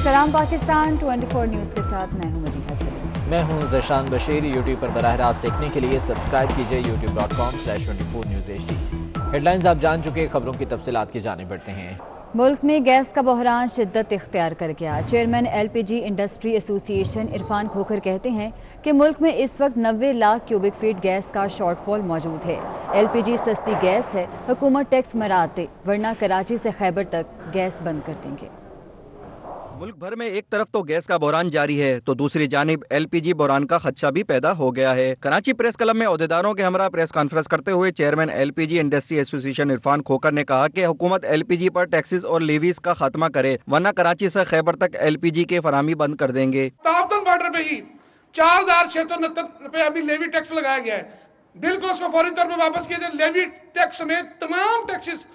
सलाम पाकिस्तान 24 न्यूज़ के साथ मैं हूं मदीहा सलीम। मैं हूं ज़शान बशीर। यूट्यूब पर बराह रास्त देखने के लिए सब्सक्राइब कीजिए youtube.com/24 News HD। हेडलाइंस आप जान चुके, खबरों की तफसीलात की जाने बढ़ते हैं। मुल्क में गैस का बहरान शिद्दत इख्तियार कर गया। Chairman LPG industry association Irfan Khokhar कहते हैं कि मुल्क में इस वक्त 90 लाख क्यूबिक फीट गैस का शॉर्टफॉल मौजूद है। LPG सस्ती गैस है, हुकूमत टैक्स मरात दे, वरना कराची से खैबर तक गैस बंद कर देंगे। मुल्क भर में एक तरफ तो गैस का बहरान जारी है तो दूसरी जानिब LPG बहरान का खदशा भी पैदा हो गया है। कराची प्रेस क्लब में ओहदेदारों के हमरा प्रेस कॉन्फ्रेंस करते हुए chairman LPG industry association Irfan Khokhar ने कहा कि हुकूमत LPG पर टैक्सेस और लेवीज का खात्मा करे, वरना कराची से खैबर तक LPG के फरामी बंद कर देंगे। तावतन बॉर्डर पे ही 4,669 रुपए अभी लेवी टैक्स लगाया गया है। बिल्कुल उसको फौरी तौर पर वापस किया जाए। लेवी टैक्स समेत तमाम टैक्सेस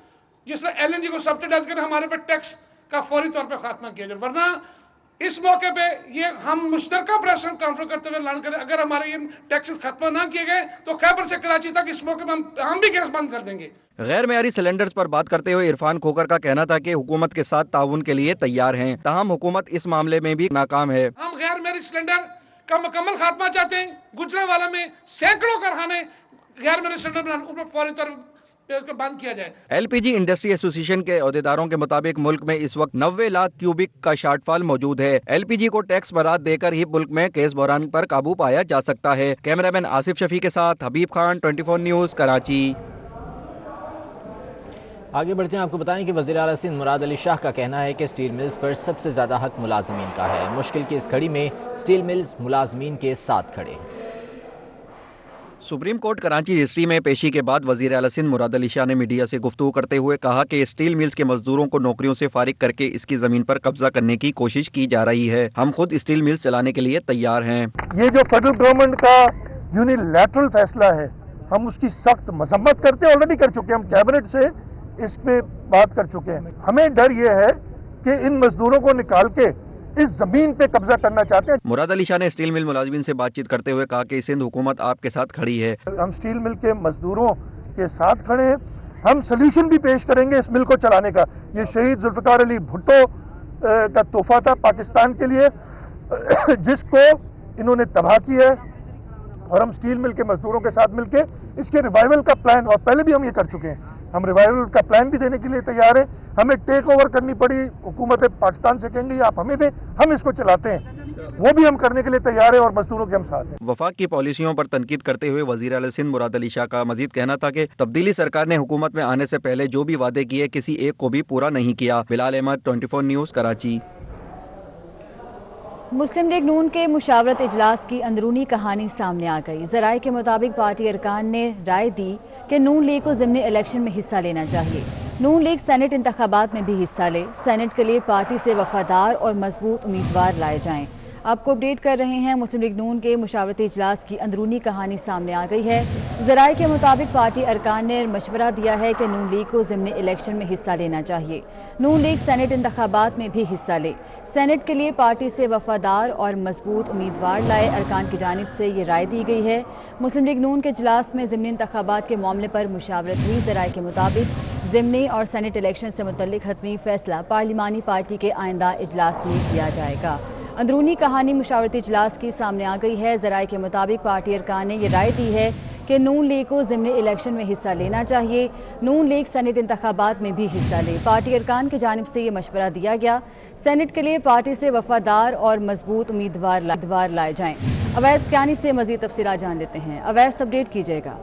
जिसमें LNG को सब्सिडाइज कर हमारे पे टैक्स का फौरी तौर पे खात्मा किया जाए, वरना इस मौके पे ये हम मुश्तरका प्रेस कॉन्फ्रेंस करते हुए ऐलान करें, अगर हमारे ये टैक्सेस खत्म ना किए गए तो खैबर से कराची तक इस मौके पे हम भी गैस बंद कर देंगे। गैर मेयारी सिलेंडर्स पर बात करते हुए इरफान खोखर का कहना था कि हुकूमत के साथ ताउन के लिए तैयार हैं, ताहम हुकूमत इस मामले में भी नाकाम है। हम गैर मेयारी सिलेंडर का मुकम्मल खात्मा चाहते हैं। गुजरांवाला में सैकड़ों कारखाने गैर मेयारी सिलेंडर बनाने, उन पर फौरी तौर पे बंद किया जाए। LPG इंडस्ट्री एसोसिएशन के ओहदेदारों के मुताबिक मुल्क में इस वक्त 90 लाख क्यूबिक का शॉर्टफॉल मौजूद है। LPG को टैक्स बरात देकर ही मुल्क में गैस बहरान पर काबू पाया जा सकता है। कैमरामैन आसिफ शफी के साथ हबीब खान, 24 न्यूज़, कराची। आगे बढ़ते हैं, आपको बताएं कि वज़ीर आला सिंध मुराद अली शाह का कहना है कि स्टील मिल्स पर सबसे ज़्यादा हक मुलाजमीन का है। मुश्किल की इस घड़ी में स्टील मिल्स मुलाजमीन के साथ खड़े। सुप्रीम कोर्ट कराची रजिस्ट्री में पेशी के बाद वज़ीर आला सिंध मुराद अली शाह ने मीडिया से गुफ्तगू करते हुए कहा कि स्टील मिल्स के मजदूरों को नौकरियों से फारिग करके इसकी ज़मीन पर कब्जा करने की कोशिश की जा रही है। हम खुद स्टील मिल्स चलाने के लिए तैयार हैं। ये जो फेडरल गवर्नमेंट का यूनिलैटरल फैसला है, हम उसकी सख्त मजम्मत करते हैं, ऑलरेडी कर चुके हैं। हम कैबिनेट से इस पे बात कर चुके हैं। हमें डर ये है कि इन मजदूरों को निकाल के इस जमीन पे कब्जा करना चाहते हैं। मुराद अली शाह ने स्टील मिल मुलाजमीन से बातचीत करते हुए कहा कि सिंध हुकूमत आपके साथ खड़ी है। हम स्टील मिल के मजदूरों के साथ खड़े हैं। हम सोल्यूशन भी पेश करेंगे इस मिल को चलाने का। ये शहीद जुल्फ़िकार अली भुट्टो का तोहफा था पाकिस्तान के लिए, जिसको इन्होंने तबाह किया है, और हम स्टील मिल के मजदूरों के साथ मिलके इसके रिवाइवल का प्लान, और पहले भी हम ये कर चुके हैं, हम रिवाइवल का प्लान भी देने के लिए तैयार हैं। हमें टेक ओवर करनी पड़ी, हुकूमत पाकिस्तान से कहेंगे आप हमें दें, हम इसको चलाते हैं, वो भी हम करने के लिए तैयार हैं और मजदूरों के हम साथ हैं। वफाक की पॉलिसियों पर तनकीद करते हुए वज़ीर आला सिंध मुराद अली शाह का मजीद कहना था कि तब्दीली सरकार ने हुकूमत में आने से पहले जो भी वादे किए किसी एक को भी पूरा नहीं किया। बिलाल अहमद, 24 न्यूज़, कराची। मुस्लिम लीग नून के मुशावरत इजलास की अंदरूनी कहानी सामने आ गई। ज़राए के मुताबिक पार्टी अरकान ने राय दी कि नून लीग को ज़िमनी इलेक्शन में हिस्सा लेना चाहिए। नून लीग सेनेट इंतखाबात में भी हिस्सा ले। सेनेट के लिए पार्टी से वफादार और मजबूत उम्मीदवार लाए जाएं। आपको अपडेट कर रहे हैं, मुस्लिम लीग नून के मुशावरती इजलास की अंदरूनी कहानी सामने आ गई है। ज़राए के मुताबिक पार्टी अरकान ने मशवरा दिया है कि नून लीग को ज़िमनी इलेक्शन में हिस्सा लेना चाहिए। नून लीग सेनेट इंतखाबात में भी हिस्सा ले। सेनेट के लिए पार्टी से वफादार और मजबूत उम्मीदवार लाए। अरकान की जानिब से ये राय दी गई है। मुस्लिम लीग नून के इजलास में ज़िमनी इंतखाबात के मामले पर मुशावरत हुई। ज़राए के मुताबिक ज़िमनी और सेनेट इलेक्शन से मुतल्लिक हतमी फैसला पार्लिमानी पार्टी के आइंदा इजलास में किया जाएगा। अंदरूनी कहानी मुशावरती इजलास की सामने आ गई है। ज़राए के मुताबिक पार्टी अरकान ने यह राय दी है कि नून लीग को ज़िमनी इलेक्शन में हिस्सा लेना चाहिए। नून लीग सेनेट इंतखाबात में भी हिस्सा ले। पार्टी अरकान की जानिब से ये मशवरा दिया गया। सेनेट के लिए पार्टी से वफादार और मजबूत उम्मीदवार लाए जाएं। अवैस कियानी से मजीद तफसीलात जान लेते हैं। अवैस, अपडेट कीजिएगा।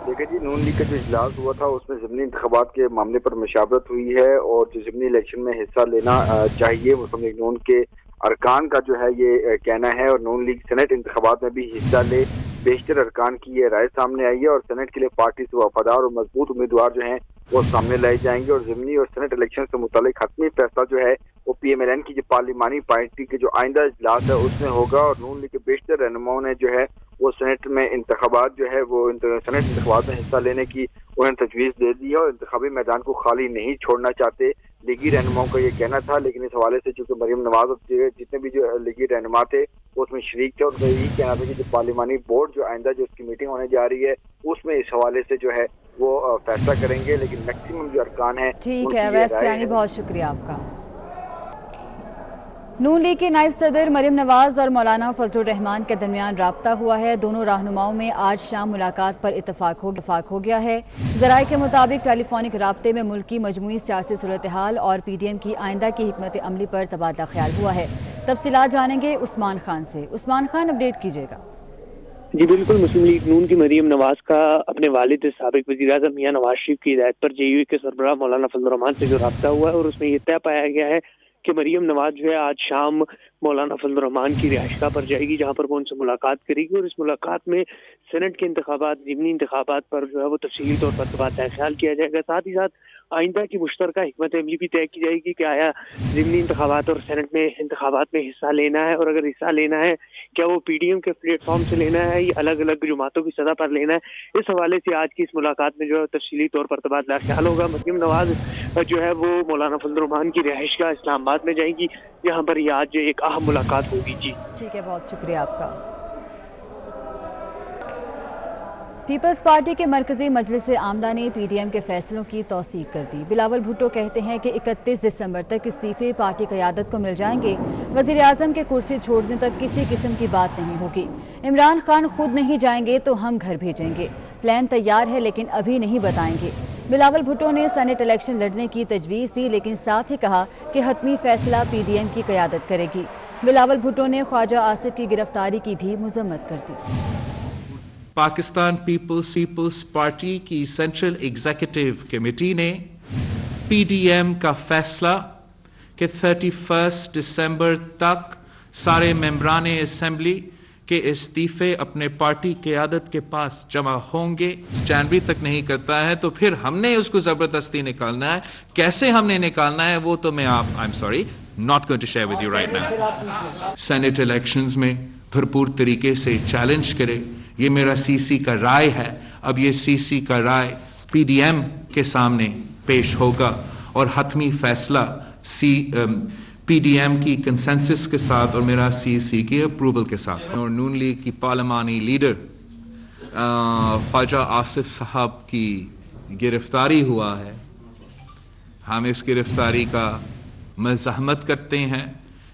देखिए जी, नून लीग का जो इजलास हुआ था उसमें ज़िमनी इंतखाबात के मामले पर मशावरत हुई है, और जो ज़िमनी इलेक्शन में हिस्सा लेना चाहिए मुस्लिम लीग नून के अरकान का जो है ये कहना है, और नून लीग सेनेट इंतखाबात में भी हिस्सा ले। बेशतर अरकान की ये राय सामने आई है, और सेनेट के लिए पार्टी से वफादार और मजबूत उम्मीदवार जो हैं वो सामने लाए जाएंगे, और ज़िमनी और सेनेट इलेक्शन से मुतालिक हतमी फैसला जो है वो PMLN की जो पार्लिमानी पार्टी के जो आइंदा इजलास है उसमें होगा। और नून लीग के बेशतर रहनुमाओं ने जो है वो सेनेट में इंतखाबात जो है वो सेनेट इंतखाबात में हिस्सा लेने की उन्हें तजवीज़ दे दी है, और इंतखाबी मैदान को खाली नहीं छोड़ना चाहते। लीगी रहनुमाओं का ये कहना था, लेकिन इस हवाले से चूँकि मरीम नवाज और जितने भी जो लीगी रहनुमा थे वो उसमें शरीक थे, उनका यही कहना था कि जो पार्लिमानी बोर्ड जो आइंदा जो उसकी मीटिंग होने जा रही है उसमें इस हवाले से जो है वो फैसला करेंगे। लेकिन मैक्सिमम जो अरकान है, ठीक है, अवैस कियानी, बहुत शुक्रिया आपका। نون لیگ کے نائب صدر مریم نواز اور مولانا فضل الرحمان کے درمیان رابطہ ہوا ہے. دونوں رہنماؤں میں آج شام ملاقات پر اتفاق ہو گیا ہے. ذرائع کے مطابق ٹیلی فونک رابطے میں ملک کی مجموعی سیاسی صورتحال اور پی ڈی ایم کی آئندہ کی حکمت عملی پر تبادلہ خیال ہوا ہے. تفصیلات جانیں گے عثمان خان سے. عثمان خان، اپڈیٹ کیجیے گا. جی بالکل، مسلم لیگ نون کی مریم نواز کا اپنے والد سابق وزیر اعظم میاں نواز شریف کی ہدایت پر جے یو کے سربراہ مولانا فضل الرحمان سے جو رابطہ ہوا ہے، اور اس میں یہ طے پایا گیا ہے کہ مریم نواز جو ہے آج شام مولانا فضل الرحمان کی رہائشگاہ پر جائے گی، جہاں پر وہ ان سے ملاقات کرے گی، اور اس ملاقات میں سینٹ کے انتخابات، ضمنی انتخابات پر جو ہے وہ تفصیلی طور پر تبادلہ خیال کیا جائے گا. ساتھ ہی ساتھ آئندہ کی مشترکہ حکمت عملی بھی طے کی جائے گی کہ آیا ضمنی انتخابات اور سینٹ میں انتخابات میں حصہ لینا ہے، اور اگر حصہ لینا ہے کیا وہ پی ڈی ایم کے پلیٹ فارم سے لینا ہے یا الگ الگ جماعتوں کی سطح پر لینا ہے. اس حوالے سے آج کی اس ملاقات میں جو ہے تفصیلی طور پر تبادلہ خیال ہوگا. مریم نواز جو ہے وہ مولانا فضل الرحمان کی رہائشگاہ اسلام آباد میں جائیں گی، جہاں پر یہ آج ایک اہم ملاقات ہوگی. جی ٹھیک ہے، بہت شکریہ آپ کا. پیپلز پارٹی کے مرکزی مجلس عاملہ نے پی ڈی ایم کے فیصلوں کی توثیق کر دی. بلاول بھٹو کہتے ہیں کہ 31 دسمبر تک استعفے پارٹی قیادت کو مل جائیں گے. وزیر اعظم کے کرسی چھوڑنے تک کسی قسم کی بات نہیں ہوگی. عمران خان خود نہیں جائیں گے تو ہم گھر بھیجیں گے. پلان تیار ہے لیکن ابھی نہیں بتائیں گے. بلاول بھٹو نے سینٹ الیکشن لڑنے کی تجویز دی، لیکن ساتھ ہی کہا کہ حتمی فیصلہ پی ڈی ایم کی قیادت کرے گی. بلاول بھٹو نے خواجہ آصف کی گرفتاری کی بھی مذمت کر دی. پاکستان پیپلز پارٹی کی سینٹرل ایگزیکٹو کمیٹی نے پی ڈی ایم کا فیصلہ کہ 31 دسمبر تک سارے ممبران اسمبلی کے استعفے اپنے پارٹی قیادت کے پاس جمع ہوں گے، جنوری تک نہیں کرتا ہے تو پھر ہم نے اس کو زبردستی نکالنا ہے. کیسے ہم نے نکالنا ہے وہ تو میں I'm sorry, not going to share with you right now. Senate elections میں بھرپور طریقے سے چیلنج کرے، یہ میرا سی سی کا رائے ہے. اب یہ سی سی کا رائے پی ڈی ایم کے سامنے پیش ہوگا اور حتمی فیصلہ پی ڈی ایم کی کنسنسس کے ساتھ اور میرا سی سی کی اپروول کے ساتھ. اور نون لیگ کی پارلیمانی لیڈر خواجہ آصف صاحب کی گرفتاری ہوا ہے. ہم اس گرفتاری کا مزاحمت کرتے ہیں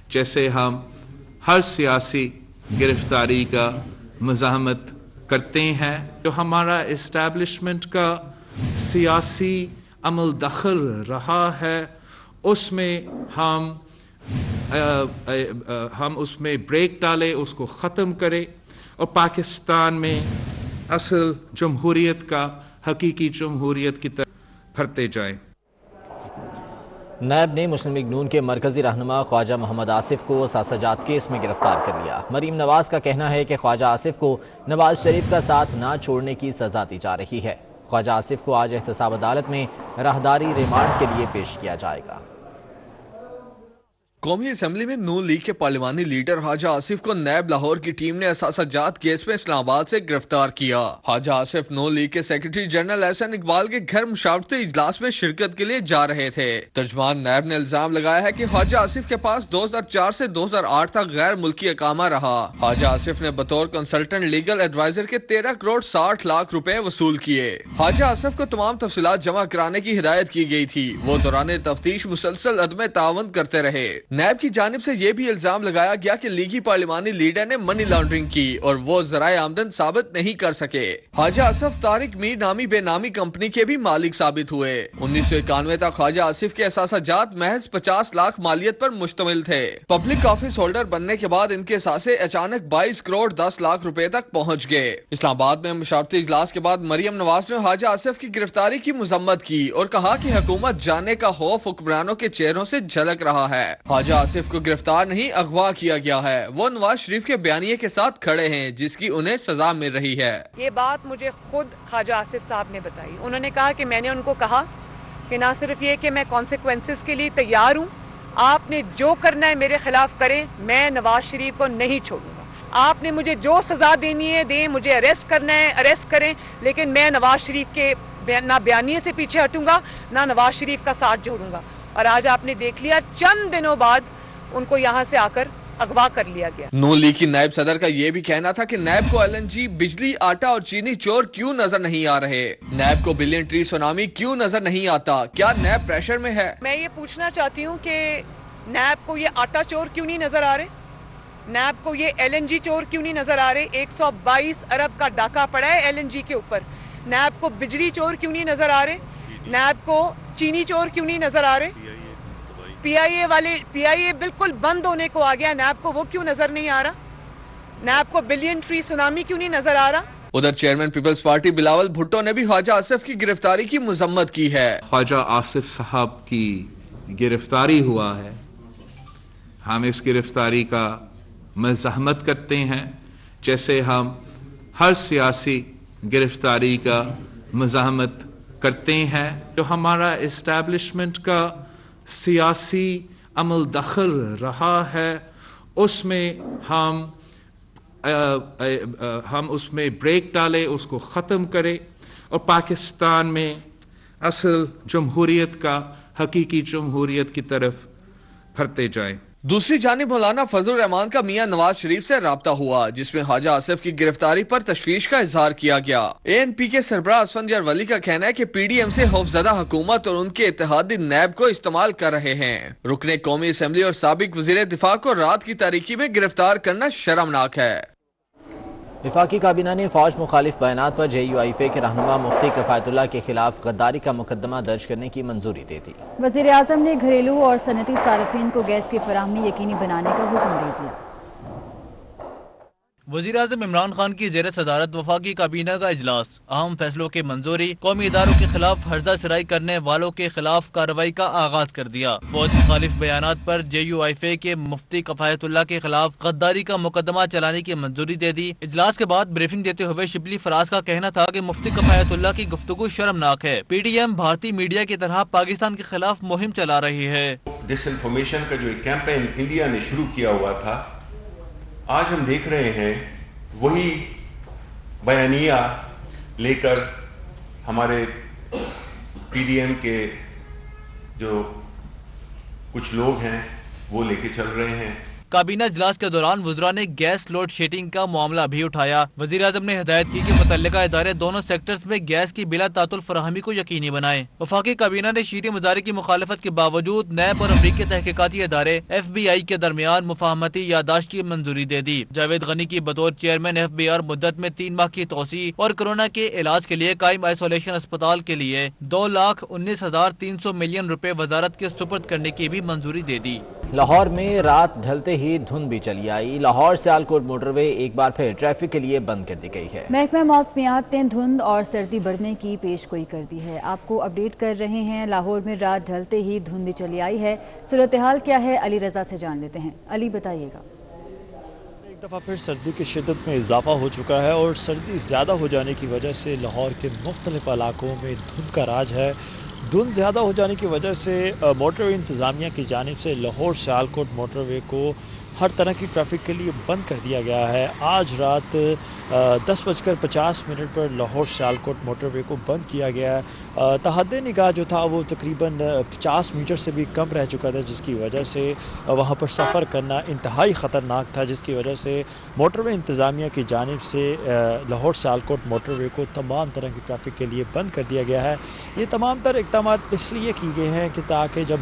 جیسے ہم ہر سیاسی گرفتاری کا مزاحمت کرتے ہیں. جو ہمارا اسٹیبلشمنٹ کا سیاسی عمل دخل رہا ہے اس میں ہم اس میں بریک ڈالے، اس کو ختم کرے اور پاکستان میں اصل جمہوریت کا حقیقی جمہوریت کی طرف بڑھتے جائیں. نیب نے مسلم لیگ نون کے مرکزی رہنما خواجہ محمد آصف کو اثاثہ جات کیس میں گرفتار کر لیا. مریم نواز کا کہنا ہے کہ خواجہ آصف کو نواز شریف کا ساتھ نہ چھوڑنے کی سزا دی جا رہی ہے. خواجہ آصف کو آج احتساب عدالت میں راہداری ریمانڈ کے لیے پیش کیا جائے گا. قومی اسمبلی میں نون لیگ کے پارلیمانی لیڈر خواجہ آصف کو نیب لاہور کی ٹیم نے اثاثہ جات کیس میں اسلام آباد سے گرفتار کیا. خواجہ آصف نون لیگ کے سیکرٹری جنرل احسن اقبال کے گھر مشاورتی اجلاس میں شرکت کے لیے جا رہے تھے. ترجمان نیب نے الزام لگایا ہے کہ خواجہ آصف کے پاس 2004 سے 2008 تک غیر ملکی اقامہ رہا. خواجہ آصف نے بطور کنسلٹنٹ لیگل ایڈوائزر کے 13 کروڑ 60 لاکھ روپے وصول کیے. خواجہ آصف کو تمام تفصیلات جمع کرانے کی ہدایت کی گئی تھی. وہ دوران تفتیش مسلسل عدم تعاون کرتے رہے. نیب کی جانب سے یہ بھی الزام لگایا گیا کہ لیگی پارلیمانی لیڈر نے منی لانڈرنگ کی اور وہ ذرائع آمدن ثابت نہیں کر سکے. خواجہ آصف طارق میر نامی بے نامی کمپنی کے بھی مالک ثابت ہوئے. 1991 تک خواجہ آصف کے اثاثہ جات محض 50 لاکھ مالیت پر مشتمل تھے. پبلک آفس ہولڈر بننے کے بعد ان کے اثاثے اچانک 22 کروڑ 10 لاکھ روپے تک پہنچ گئے. اسلام آباد میں مشاورتی اجلاس کے بعد مریم نواز نے خواجہ آصف کی گرفتاری کی مذمت کی اور کہا کہ حکومت جانے کا خوف حکمرانوں کے چہروں سے جھلک رہا ہے. خواجہ آصف کو گرفتار نہیں اغوا کیا گیا ہے. وہ نواز شریف کے بیانیے کے ساتھ کھڑے ہیں جس کی انہیں سزا مل رہی ہے. یہ بات مجھے خود خواجہ آصف صاحب نے بتائی. انہوں نے کہا کہ میں نے ان کو کہا کہ نہ صرف یہ کہ میں کانسیکوینسز کے لیے تیار ہوں، آپ نے جو کرنا ہے میرے خلاف کریں، میں نواز شریف کو نہیں چھوڑوں گا. آپ نے مجھے جو سزا دینی ہے دیں، مجھے اریسٹ کرنا ہے اریسٹ کریں، لیکن میں نواز شریف کے نہ بیانیے سے پیچھے ہٹوں گا نہ نواز شریف کا ساتھ جوڑوں گا. اور آج آپ نے دیکھ لیا چند دنوں بعد ان کو یہاں سے آ کر اغوا کر لیا گیا. نون لیگ کی نائب صدر کا یہ بھی کہنا تھا کہ نیب کو LNG، بجلی، آٹا اور چینی چور کیوں نظر نہیں آ رہے. نیب کو بلین ٹری سونامی کیوں نظر نہیں آتا. کیا نیب پریشر میں ہے؟ میں یہ پوچھنا چاہتی ہوں کہ नैब को ये आटा चोर क्यों नहीं नजर आ रहे? नैब को ये LNG चोर क्यों नहीं नजर आ रहे? 122 अरब का डाका पड़ा है LNG के ऊपर। नैब को बिजली चोर क्यों नहीं नजर आ रहे? नैब को चीनी चोर क्यों नहीं नजर आ रहे? PIA बिल्कुल बंद होने को आ गया, नैब को वो क्यों नजर नहीं आ रहा? नैब को बिलियन ट्री सुनामी क्यों नहीं नजर आ रहा? उधर चेयरमैन पीपल्स पार्टी बिलावल भुट्टो ने भी ख्वाजा आसिफ की गिरफ्तारी की मजम्मत की है। ख्वाजा आसिफ साहब की गिरफ्तारी हुआ है, हम इस गिरफ्तारी का मज़ाहमत करते हैं, जैसे हम हर सियासी गिरफ्तारी का मज़ाहमत करते हैं। जो हमारा इस्टेब्लिशमेंट का सियासी अमल दखल रहा है उसमें हम उसमें ब्रेक डालें, उसको ख़त्म करें और पाकिस्तान में असल जमहूरियत का हकीकी जमहूरियत की तरफ बढ़ते जाएं। दूसरी जानिब मौलाना फजलुर रहमान का मियां नवाज शरीफ से राब्ता हुआ, जिसमें ख्वाजा आसिफ की गिरफ्तारी पर तशवीश का इजहार किया गया। ANP के सरबराह असफंजर वली का कहना है कि PDM से खौफजदा हुकूमत और उनके इत्तेहादी नैब को इस्तेमाल कर रहे हैं। रुकने कौमी असम्बली और साबिक वजीर दिफा को रात की तारीकी में गिरफ्तार करना शर्मनाक है। वफाकी काबीना ने फौज मुखालिफ बयानात पर JUIF के रहनुमा मुफ्ती कफ़ायतुल्लाह के खिलाफ गद्दारी का मुकदमा दर्ज करने की मंजूरी दे दी। वज़ीर आज़म ने घरेलू और सनती सार्फिन को गैस की फराहमी यकीनी बनाने का हुक्म दे दिया। वज़ीर आज़म इमरान खान की ज़ेर सदारत वफाकी काबीना का इजलास, अहम फैसलों की मंजूरी, कौमी इदारों के खिलाफ हर्जा सराई करने वालों के खिलाफ कार्रवाई का आगाज कर दिया। फौज मुखालिफ बयानात पर JUIF के मुफ्ती कफ़ायतुल्लाह के खिलाफ गद्दारी का मुकदमा चलाने की मंजूरी दे दी। इजलास के बाद ब्रीफिंग देते हुए शिबली फराज का कहना था कि मुफ्ती कफ़ायतुल्लाह की गुफ्तगू शर्मनाक है। PDM भारतीय मीडिया की तरह पाकिस्तान के खिलाफ मुहिम चला रही है। डिसइंफॉर्मेशन का जो एक कैंपेन इंडिया ने शुरू किया हुआ था, आज हम देख रहे हैं वही बयानिया लेकर हमारे PDM के जो कुछ लोग हैं वो लेके चल रहे हैं। काबीना इजलास के दौरान वज़रा ने गैस लोड शेडिंग का मामला भी उठाया। वज़ीर आज़म ने हिदायत की कि मुतल्लिका इदारे दोनों सेक्टर्स में गैस की बिला तातुल फराहमी को यकीनी बनाएं। वफाकी काबीना ने शीरी मुजारे की मुखालफत के बावजूद नैब और अमरीकी तहकीकाती इदारे FBI के दरमियान मुफाहमती यादाश्त की मंजूरी दे दी। जावेद गनी की बतौर चेयरमैन FBR मुद्दत में 3 माह की तोसी और कोरोना के इलाज के लिए कायम आइसोलेशन अस्पताल के लिए 2,19,300 मिलियन रुपए वजारत के सुपुर्द करने की भी मंजूरी दे दी। लाहौर में रात ढलते ही धुंध भी चली आई। लाहौर सियालकोट मोटरवे एक बार फिर ट्रैफिक के लिए बंद कर दी गई है। महकमा मौसमियात ने धुंध और सर्दी बढ़ने की पेशगोई कर दी है। आपको अपडेट कर रहे हैं। लाहौर में रात ढलते ही धुंध भी चली आई है। सूरत हाल क्या है, अली रजा से जान लेते हैं। अली बताइएगा। एक दफ़ा फिर सर्दी की शिद्दत में इजाफा हो चुका है और सर्दी ज़्यादा हो जाने की वजह से लाहौर के मुख्तलिफ इलाकों में धुंध का राज है। धुंध ज़्यादा हो जाने की वजह से मोटरवे इंतज़ामिया की जानिब से लाहौर सियालकोट मोटरवे को हर तरह की ट्रैफिक के लिए बंद कर दिया गया है। आज रात 10:50 पर लाहौर सियालकोट मोटरवे को बंद किया गया है। तहद्दे निगाह जो था वो तकरीबन 50 मीटर से भी कम रह चुका था, जिसकी वजह से वहाँ पर सफ़र करना इंतहाई ख़तरनाक था, जिसकी वजह से मोटरवे इंतज़ामिया की जानिब से लाहौर सियालकोट मोटरवे को तमाम तरह की ट्रैफिक के लिए बंद कर दिया गया है। ये तमाम तर इक़दाम इसलिए किए गए हैं कि ताकि जब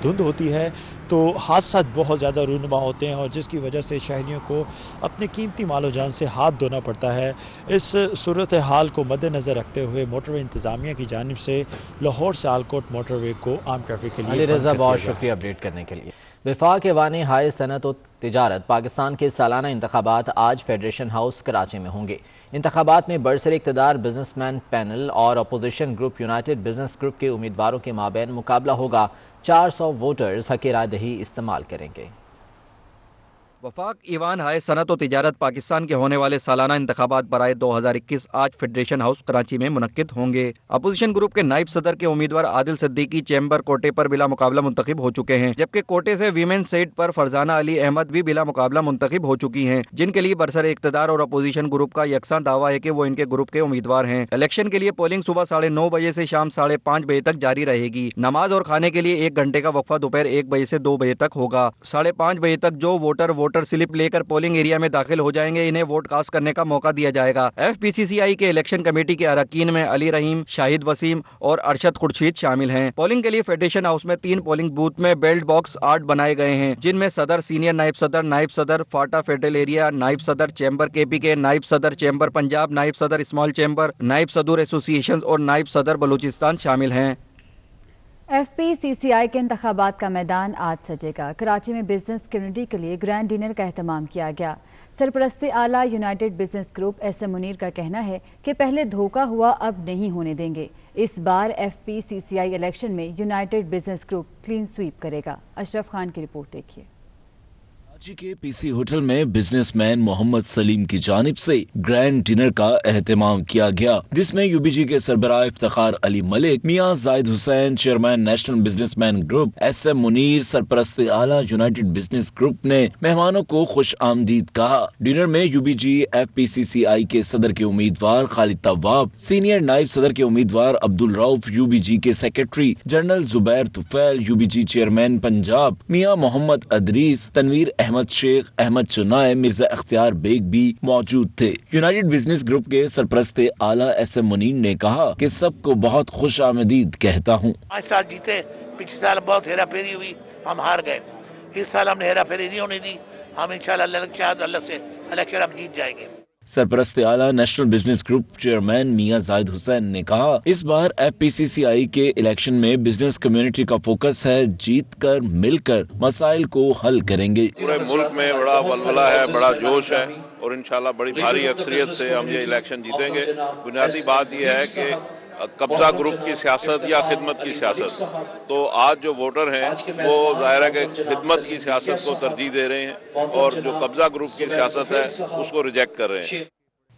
धुंध होती है तो हादसा बहुत ज़्यादा रूनुमा होते हैं और जिसकी वजह से शहरियों को अपने कीमती मालो जान से हाथ धोना पड़ता है। इस सूरत हाल को मद्देनज़र रखते हुए मोटरवे इंतज़ामिया की जानिब से लाहौर सियालकोट मोटरवे को आम ट्रैफिक के लिए बहुत शुक्रिया अपडेट करने के लिए। वफाक वाने हाय सनत और तिजारत पाकिस्तान के सालाना इंतखाबात आज फेडरेशन हाउस कराची में होंगे। इंतखाबात में बरसर इक़्तिदार बिजनेसमैन पैनल और opposition group United business group के उम्मीदवारों के माबैन मुकाबला होगा। 400 वोटर्स हक़ राय दही इस्तेमाल करेंगे। वफाक ईवान हाय सनत व तिजारत पाकिस्तान के होने वाले सालाना इंतखाबात बराए 2021 आज फेडरेशन हाउस कराची में मुनक्किद होंगे। अपोजिशन ग्रुप के नायब सदर के उम्मीदवार आदिल सिद्दीकी चैम्बर कोटे पर बिला मुकाबला मुंतखब हो चुके हैं, जबकि कोटे से वीमेन सीट पर फरजाना अली अहमद भी बिला मुकाबला मुंतखब हो चुकी हैं, जिनके लिए बरसर इक़्तिदार और अपोजिशन ग्रुप का यकसां दावा है कि वो इनके ग्रुप के उम्मीदवार हैं। इलेक्शन के लिए पोलिंग सुबह 9:30 बजे से शाम 5:30 बजे तक जारी रहेगी। नमाज और खाने के लिए 1 घंटे का वक्फा दोपहर 1 बजे से 2 बजे तक होगा। 5:30 बजे तक जो वोटर वोटर स्लिप लेकर पोलिंग एरिया में दाखिल हो जाएंगे। इन्हें वोट कास्ट करने का मौका दिया जाएगा। FPCCI के इलेक्शन कमेटी के अरकान में अली रहीम, शाहिद वसीम और अरशद खुर्शीद शामिल हैं। पोलिंग के लिए फेडरेशन हाउस में 3 पोलिंग बूथ में बेल्ट बॉक्स 8 बनाए गए हैं, जिनमें सदर, सीनियर नायब सदर फाटा फेडरल एरिया, नायब सदर चैम्बर KPK, नायब सदर चैम्बर पंजाब, नायब सदर स्मॉल चैम्बर, नायब सदर एसोसिएशन और नायब सदर बलूचिस्तान शामिल हैं। FPCCI के इंतखाबात का मैदान आज सजेगा। कराची में बिजनेस कम्युनिटी के लिए ग्रैंड डिनर का एहतमाम किया गया। सरपरस्ती आला united business group SM Munir का कहना है कि पहले धोखा हुआ, अब नहीं होने देंगे। इस बार FPCCI इलेक्शन में United business group clean sweep करेगा। अशरफ खान की रिपोर्ट देखिए। कराची के PC होटल में बिजनेसमैन मोहम्मद सलीम की जानिब से ग्रैंड डिनर का एहतमाम किया गया, जिसमें UBG के सरबराह Iftikhar Ali Malik, Mian Zahid Hussain, chairman national businessman group SM Munir, सरपरस्ती आला यूनाइटेड बिजनेस ग्रुप ने मेहमानों को खुश आमदीद कहा। डिनर में UBG FPCCI के सदर के उम्मीदवार खालिद तवाब, सीनियर नायब सदर के उम्मीदवार अब्दुल रऊफ, UBG के secretary general Zubair Tufail, UBG chairman Punjab Mian Muhammad Idrees, Tanveer Ahmad Sheikh, Ahmad चुनाय, मिर्जा अख्तियार बेग भी मौजूद थे। यूनाइटेड बिजनेस ग्रुप के सरपरस्ते आला SM मुनीर ने कहा कि सबको बहुत खुश आमदीद कहता हूँ। 5 साल जीते, पिछले साल बहुत हेरा फेरी हुई, हम हार गए। इस साल हमने हेरा फेरी नहीं होने दी, हम इंशाल्लाह अल्लाह से इलेक्शन हम जीत जाएंगे। सरपरस्ते आला नेशनल बिजनेस ग्रुप चेयरमैन मियां जाहिद हुसैन ने कहा, इस बार FPCCI के इलेक्शन में बिजनेस कम्युनिटी का फोकस है, जीत कर मिलकर मसाइल को हल करेंगे। पूरे मुल्क में बड़ा वलवला है, बड़ा जोश है और इंशाल्लाह बड़ी भारी अक्सरियत से हम ये इलेक्शन जीतेंगे। बुनियादी बात यह है कि कब्जा ग्रुप की सियासत या खिदमत की सियासत, तो आज जो वोटर हैं वो ज़ाहिर है कि खिदमत की सियासत को तरजीह दे रहे हैं और जो कब्जा ग्रुप की सियासत है उसको रिजेक्ट कर रहे हैं।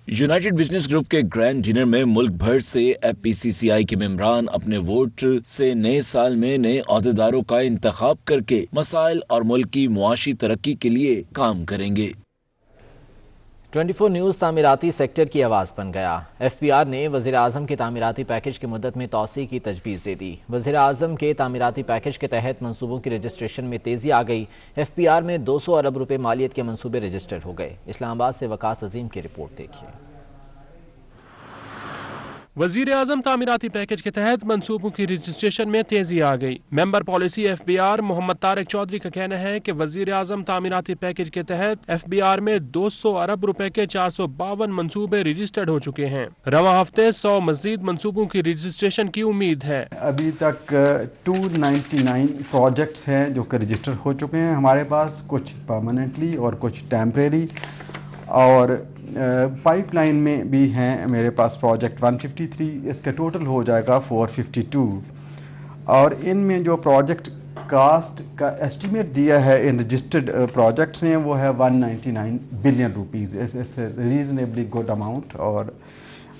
यूनाइटेड बिजनेस ग्रुप के ग्रैंड डिनर में मुल्क भर से FPCCI के मेंबरान अपने वोट से नए साल में नए अहदेदारों का इंतखाब करके मसाइल और मुल्क की मुआशी तरक्की के लिए काम करेंगे। 24 न्यूज़ तामीराती सेक्टर की आवाज़ बन गया। FPR ने वज़ीर आज़म के तामीराती पैकेज की मुद्दत में तौसी की तजवीज़ दे दी। वज़ीर आज़म के तामीराती पैकेज के तहत मंसूबों की रजिस्ट्रेशन में तेज़ी आ गई। FPR में 200 अरब रुपए मालियत के मंसूबे रजिस्टर हो गए। इस्लामाबाद से वकास अजीम की रिपोर्ट देखिए। वजीर आजम तामीराती पैकेज के तहत मंसूबों की रजिस्ट्रेशन में तेजी आ गई। Member policy FBR Mohammad Tariq Chaudhry का कहना है कि वजीर आजम तामीराती पैकेज के तहत FBR में 200 अरब रुपए के 452 मंसूबे रजिस्टर्ड हो चुके हैं। रवां हफ्ते 100 मजीद मंसूबों की रजिस्ट्रेशन की उम्मीद है। अभी तक 299 प्रोजेक्ट्स हैं जो कि रजिस्टर हो चुके हैं हमारे पास, कुछ परमानेंटली और कुछ टेम्परेरी, और पाइपलाइन में भी हैं मेरे पास प्रोजेक्ट 153, इसका टोटल हो जाएगा 452। और इनमें जो प्रोजेक्ट कास्ट का एस्टीमेट दिया है इन रजिस्टर्ड प्रोजेक्ट्स ने वो है 199 billion rupees. It's reasonably good amount, और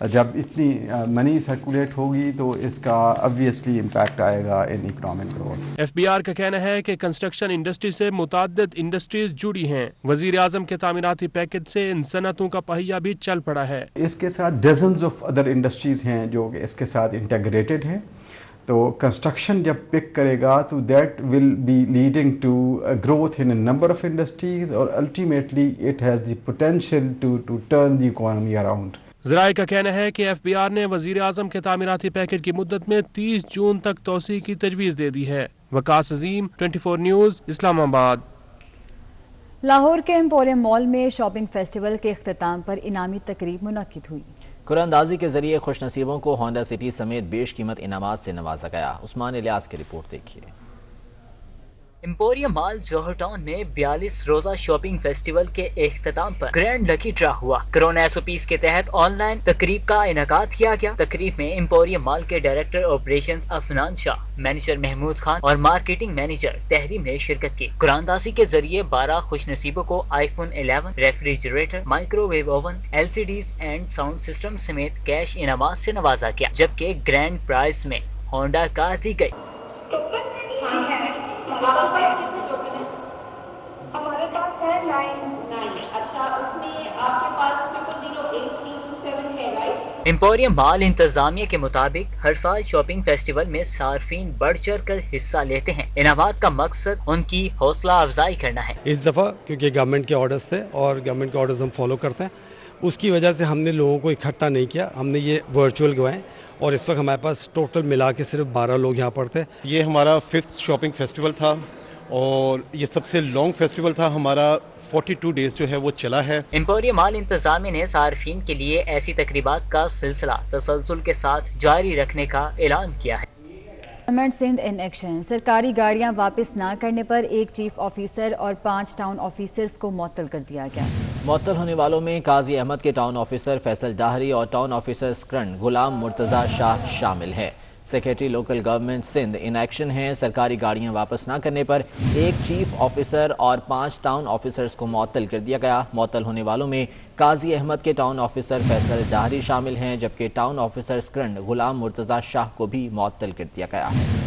जब इतनी मनी सर्कुलेट होगी तो इसका ऑब्वियसली इम्पैक्ट आएगा इन इकोनॉमिक ग्रोथ। FBR का कहना है कि कंस्ट्रक्शन इंडस्ट्री से मुताद्दिद इंडस्ट्रीज जुड़ी हैं। वजीर आजम के तामीराती पैकेज से इन सनतों का पहिया भी चल पड़ा है। इसके साथ डजन्स ऑफ अदर इंडस्ट्रीज हैं जो इसके साथ इंटीग्रेटेड हैं, तो कंस्ट्रक्शन जब पिक करेगा तो that will be leading to growth in a number of industries, और ultimately it has the potential to turn the economy around. ज़राए का कहना है कि FBR ने वज़ीर आज़म के तामीराती पैकेज की मुद्दत में 30 जून तक तौसी की तजवीज़ दे दी है। वकास अजीम, 24 न्यूज़, इस्लामाबाद। लाहौर के एम्पोरियम मॉल में शॉपिंग फेस्टिवल के इख्तिताम पर इनामी तकरीब मुनक्किद हुई। कुरानंदाजी के जरिए खुशनसीबों को होंडा सिटी समेत बेशकीमत इनामात से नवाजा गया। उस्मान इलियास की रिपोर्ट देखिए। एम्पोरियम मॉल जौहर टाउन में 42 रोजा शॉपिंग फेस्टिवल के इख्तिताम पर ग्रैंड लकी ड्रा हुआ। कोरोना SOPs के तहत ऑनलाइन तकरीब का इनेकाद किया गया। तकरीब में एम्पोरियम मॉल के director operations Afnan Shah, manager Mahmood Khan और मार्केटिंग मैनेजर तहरीम ने शिरकत की। कुरानंदाजी के जरिए 12 खुशनसीबों को iPhone 11, refrigerator, microwave oven, LCDs and sound system समेत कैश इनामात से नवाजा गया, जबकि ग्रैंड प्राइज में होंडा कार दी गई। आपके पास कितने टोकन हैं? हमारे पास है 9। अच्छा, उसमें आपके पास 008327 है, राइट? एम्पोरियम मॉल इंतजामिया के मुताबिक हर साल शॉपिंग फेस्टिवल में सार्फिन बढ़ चढ़ कर हिस्सा लेते हैं। इनामात का मकसद उनकी हौसला अफजाई करना है। इस दफ़ा क्योंकि गवर्नमेंट के ऑर्डर्स थे और गवर्नमेंट के ऑर्डर्स हम फॉलो करते हैं, उसकी वजह से हमने लोगों को इकट्ठा नहीं किया, हमने ये वर्चुअल गवाए और इस वक्त हमारे पास टोटल मिला के सिर्फ 12 लोग यहाँ पर थे। ये हमारा 5th शॉपिंग फेस्टिवल था और ये सबसे लॉन्ग फेस्टिवल था हमारा, 42 डेज जो है वो चला है। एम्पोरियम मॉल इंतजामिया ने सार्फिन के लिए ऐसी तकरीबात का सिलसिला तसलसल के साथ जारी रखने का ऐलान किया है। Government Sindh in action. सरकारी गाड़ियां वापस ना करने पर एक चीफ ऑफिसर और 5 टाउन ऑफिसर्स को मुअत्तल कर दिया गया। मुअत्तल होने वालों में काजी अहमद के टाउन ऑफिसर फैसल डाहरी और टाउन ऑफिसर स्क्रंड गुलाम मुर्तज़ा शाह शामिल है। Secretary local government Sindh in action है। सरकारी गाड़ियां वापस ना करने पर एक चीफ ऑफिसर और 5 टाउन ऑफिसर्स को मुअत्तल कर दिया गया। मुअत्तल होने वालों में काजी अहमद के टाउन ऑफिसर फैसल डाहरी शामिल हैं, जबकि टाउन ऑफिसर स्क्रंड गुलाम मुर्तज़ा शाह को भी मुअत्तल कर दिया गया है।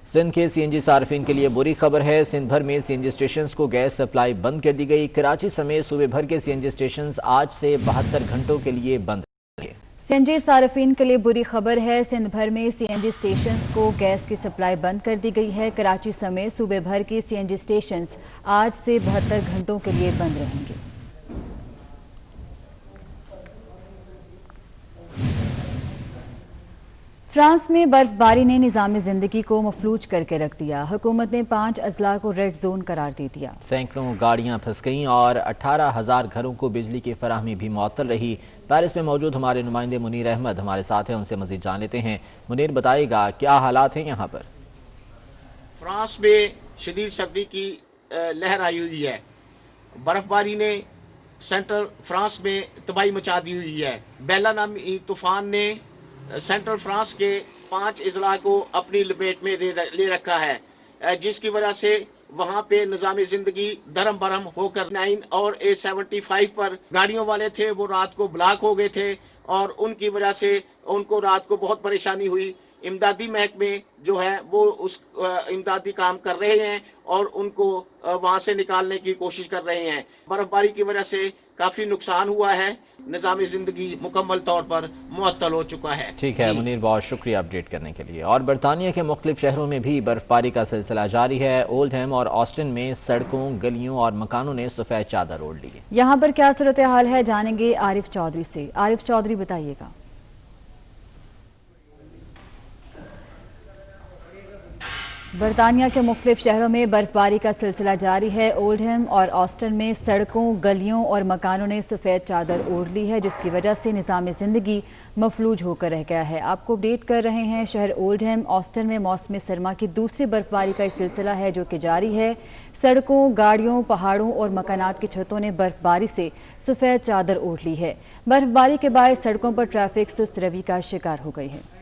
सिंध के सीएनजी सार्फिन के लिए बुरी खबर है। सिंध भर में सीएनजी स्टेशंस को गैस सप्लाई बंद कर दी गई। कराची समेत सूबे भर के सीएनजी स्टेशंस आज से 72 घंटों के लिए बंद रहेंगे। सीएनजी सार्फिन के लिए बुरी खबर है। सिंध भर में सीएनजी स्टेशंस को गैस की सप्लाई बंद कर दी गई है। कराची समेत सूबे भर के सीएनजी स्टेशंस आज से 72 घंटों के लिए बंद रहेंगे। फ्रांस में बर्फबारी ने निज़ाम ज़िंदगी को मफलूज करके रख दिया। हुकूमत ने 5 अजला को रेड जोन करार दे दिया। सैकड़ों गाड़ियां फंस गईं और 18,000 घरों को बिजली की फराहमी भी मुअत्तल रही। पेरिस में मौजूद हमारे नुमाइंदे मुनीर अहमद हमारे साथ हैं, उनसे मजीद जान लेते हैं। मुनीर, बताइएगा क्या हालात हैं यहाँ पर? फ्रांस में शदीद सर्दी की लहर आई हुई है। बर्फबारी ने सेंट्रल फ्रांस में तबाही मचा दी हुई है। बेला नामी तूफान ने सेंट्रल फ्रांस के 5 अजला को अपनी लपेट में ले रखा है, जिसकी वजह से वहाँ पे निज़ाम ज़िंदगी धर्म बरहम होकर 9 और A75 पर गाड़ियों वाले थे वो रात को ब्लॉक हो गए थे और उनकी वजह से उनको रात को बहुत परेशानी हुई। इमदादी महकमे जो है वो उस इमदादी काम कर रहे हैं और उनको वहाँ से निकालने की कोशिश कर रहे हैं। बर्फबारी की वजह से काफ़ी नुकसान हुआ है। निज़ाम ज़िंदगी मुकम्मल तौर पर मुअत्तल हो चुका है। ठीक है मुनीर, बहुत शुक्रिया अपडेट करने के लिए। और बरतानिया के मुख्तलिफ शहरों में भी बर्फबारी का सिलसिला जारी है। ओल्डहम और ऑस्टिन में सड़कों, गलियों और मकानों ने सफ़ेद चादर ओढ़ ली है। यहाँ पर क्या सूरत हाल है, जानेंगे आरिफ चौधरी से। आरिफ चौधरी, बताइएगा। बरतानिया के मुख्तलिफ शहरों में बर्फबारी का सिलसिला जारी है। ओल्डहम और ऑस्टन में सड़कों, गलियों और मकानों ने सफ़ेद चादर ओढ़ ली है, जिसकी वजह से निज़ाम ज़िंदगी मफलूज होकर रह गया है। आपको अपडेट कर रहे हैं शहर ओल्डहम ऑस्टन में मौसम सरमा की दूसरी बर्फबारी का सिलसिला है जो कि जारी है। सड़कों, गाड़ियों, पहाड़ों और मकानात की छतों ने बर्फबारी से सफ़ेद चादर ओढ़ ली है। बर्फबारी के बाद सड़कों पर ट्रैफिक सुस्त रवि का शिकार हो गई है।